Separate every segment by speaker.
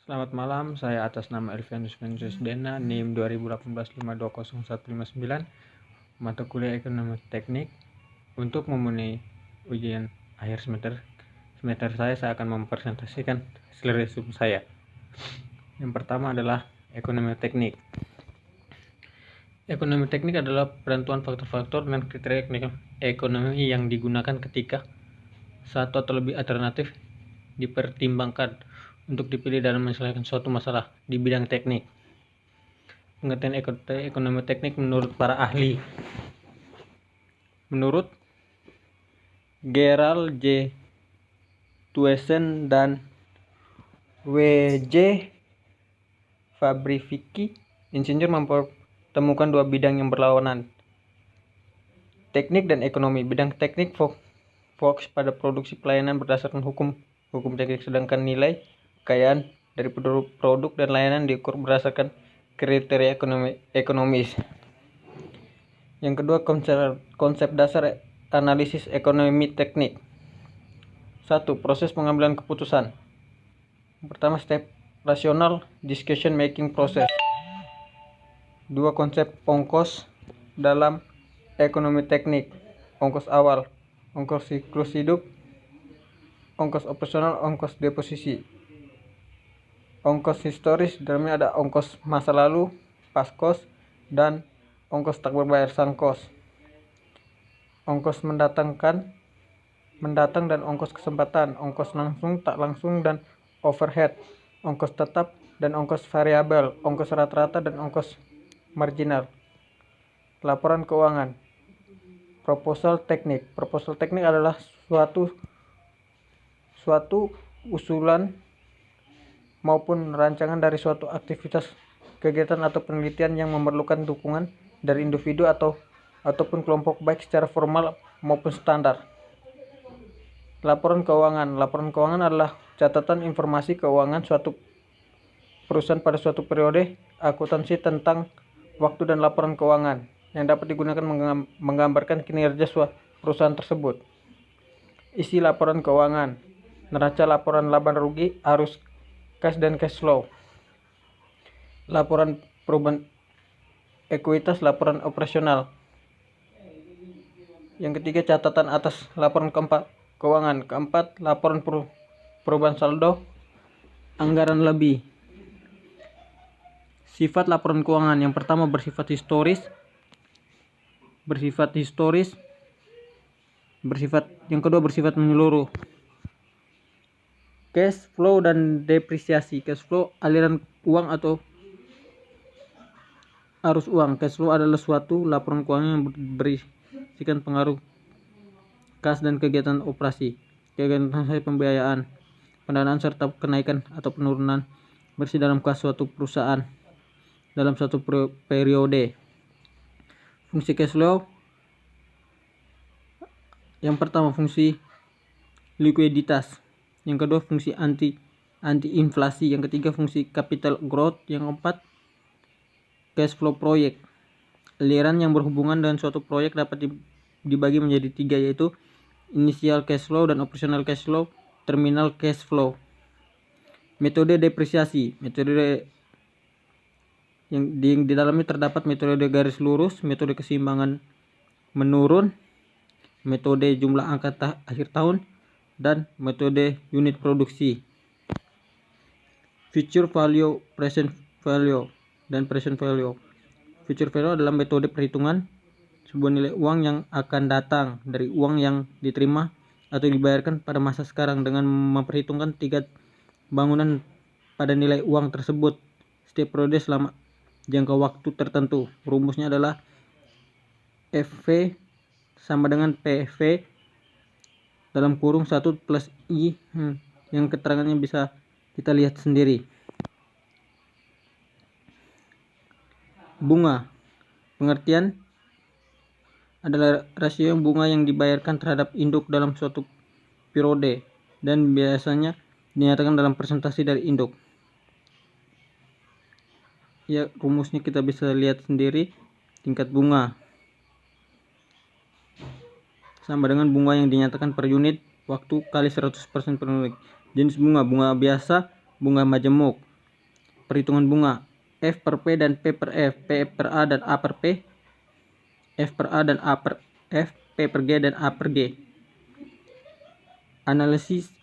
Speaker 1: Selamat malam, saya atas nama Elvianus Venus Dena, NIM 2018-520159, mata kuliah Ekonomi Teknik. Untuk memenuhi ujian akhir semester saya akan mempresentasikan hasil resume saya. Yang pertama adalah Ekonomi Teknik. Ekonomi teknik adalah penentuan faktor-faktor dan kriteria ekonomi yang digunakan ketika satu atau lebih alternatif dipertimbangkan untuk dipilih dalam menyelesaikan suatu masalah di bidang teknik. Pengertian ekonomi teknik menurut para ahli. Menurut Gerald J. Tuesen dan W. J. Fabricki, insinyur mempertemukan dua bidang yang berlawanan, teknik dan ekonomi. Bidang teknik fokus pada produksi pelayanan berdasarkan hukum teknik, sedangkan nilai kekayaan dari produk dan layanan diukur berdasarkan kriteria ekonomis. Yang kedua, konsep dasar analisis ekonomi teknik. 1. Proses pengambilan keputusan. Yang pertama, step rational decision making process. 2. Konsep ongkos dalam ekonomi teknik. Ongkos awal, ongkos siklus hidup, ongkos operasional, ongkos deposisi. Ongkos historis, dalamnya ada ongkos masa lalu, past cost, dan ongkos tak berbayar, sunk cost. Ongkos mendatang dan ongkos kesempatan, ongkos langsung, tak langsung, dan overhead, ongkos tetap dan ongkos variabel, ongkos rata-rata dan ongkos marginal. Laporan keuangan. Proposal teknik. Proposal teknik adalah suatu usulan maupun rancangan dari suatu aktivitas, kegiatan atau penelitian yang memerlukan dukungan dari individu ataupun kelompok, baik secara formal maupun standar. Laporan keuangan. Laporan keuangan adalah catatan informasi keuangan suatu perusahaan pada suatu periode akuntansi tentang waktu dan laporan keuangan yang dapat digunakan menggambarkan kinerja suatu perusahaan tersebut. Isi laporan keuangan. Neraca, laporan laba rugi, arus kas dan cash flow. Laporan perubahan ekuitas, laporan operasional. Yang ketiga, catatan atas laporan keuangan. Keempat, laporan perubahan saldo, anggaran lebih. Sifat laporan keuangan. Yang pertama, bersifat historis. Yang kedua, bersifat menyeluruh. Cash flow dan depresiasi. Cash flow, aliran uang atau arus uang. Cash flow adalah suatu laporan keuangan yang berisikan pengaruh kas dan kegiatan operasi, kegiatan transaksi pembiayaan, pendanaan serta kenaikan atau penurunan bersih dalam kas suatu perusahaan dalam suatu periode. Fungsi cash flow. Yang pertama, fungsi likuiditas. Yang kedua, fungsi anti inflasi. Yang ketiga, fungsi capital growth. Yang keempat, cash flow proyek. Aliran yang berhubungan dengan suatu proyek dapat dibagi menjadi tiga, yaitu initial cash flow dan operational cash flow, terminal cash flow. Metode depresiasi. Metode yang di dalamnya terdapat metode garis lurus, metode keseimbangan menurun, metode jumlah angka akhir tahun, dan metode unit produksi. Future value, present value, dan present value. Future value adalah metode perhitungan sebuah nilai uang yang akan datang dari uang yang diterima atau dibayarkan pada masa sekarang dengan memperhitungkan tingkat bangunan pada nilai uang tersebut setiap periode selama jangka waktu tertentu. Rumusnya adalah FV sama dengan PV dalam kurung 1 plus I, yang keterangannya bisa kita lihat sendiri. Bunga. Pengertian adalah rasio bunga yang dibayarkan terhadap induk dalam suatu periode dan biasanya dinyatakan dalam persentase dari induk. Ya, rumusnya kita bisa lihat sendiri. Tingkat bunga sama dengan bunga yang dinyatakan per unit waktu kali 100% per unit. Jenis bunga biasa, bunga majemuk, perhitungan bunga, F per P dan P per F, P per A dan A per P, F per A dan A per F, P per G dan A per G. Analisis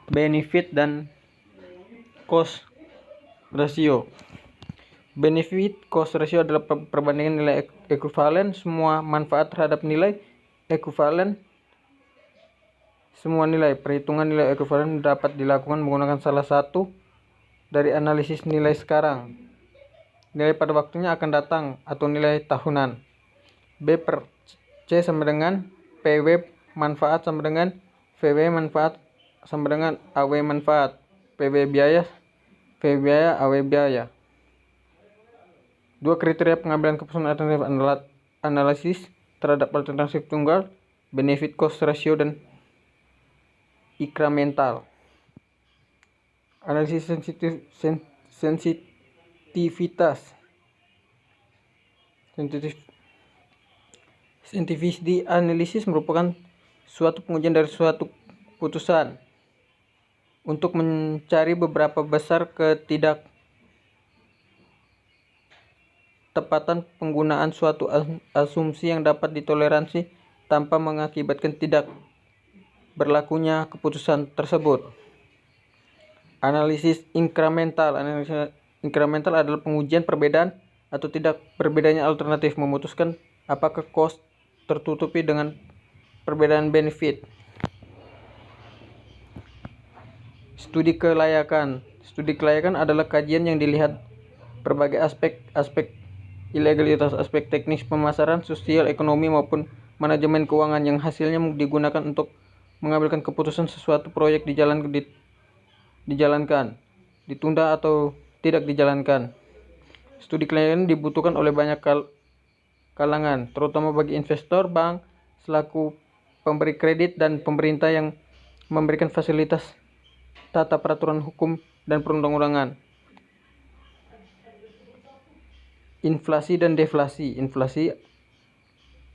Speaker 1: benefit dan cost ratio. Benefit cost ratio adalah perbandingan nilai ekuivalen semua manfaat terhadap nilai ekuivalen semua nilai. Perhitungan nilai ekuivalen dapat dilakukan menggunakan salah satu dari analisis nilai sekarang, nilai pada waktunya akan datang, atau nilai tahunan. B per C sama dengan PW manfaat sama dengan VW manfaat sama dengan AW manfaat. PW biaya, AW biaya. Dua kriteria pengambilan keputusan alternatif analisis terhadap alternatif tunggal, benefit cost ratio dan inkremental. Analisis sensitivity analisis merupakan suatu pengujian dari suatu putusan untuk mencari beberapa besar ketidaktepatan penggunaan suatu asumsi yang dapat ditoleransi tanpa mengakibatkan tidak berlakunya keputusan tersebut. Analisis inkremental. Analisis inkremental adalah pengujian perbedaan atau tidak berbedanya alternatif, memutuskan apakah cost tertutupi dengan perbedaan benefit. Studi kelayakan. Studi kelayakan adalah kajian yang dilihat berbagai aspek ilegalitas, aspek teknis pemasaran, sosial, ekonomi maupun manajemen keuangan yang hasilnya digunakan untuk mengambilkan keputusan sesuatu proyek dijalankan, ditunda atau tidak dijalankan. Studi kelayakan dibutuhkan oleh banyak kalangan, terutama bagi investor, bank, selaku pemberi kredit, dan pemerintah yang memberikan fasilitas tata peraturan hukum dan perundang-undangan. Inflasi dan deflasi. Inflasi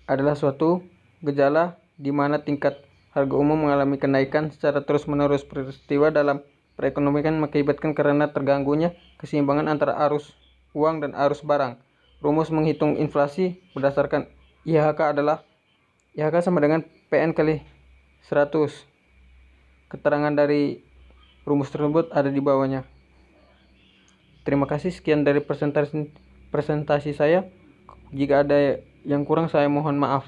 Speaker 1: adalah suatu gejala di mana tingkat harga umum mengalami kenaikan secara terus-menerus. Peristiwa dalam perekonomian mengakibatkan karena terganggunya keseimbangan antara arus uang dan arus barang. Rumus menghitung inflasi berdasarkan IHK adalah IHK sama dengan PN kali 100. Keterangan dari rumus tersebut ada di bawahnya. Terima kasih, sekian dari presentasi saya. Jika ada yang kurang saya mohon maaf.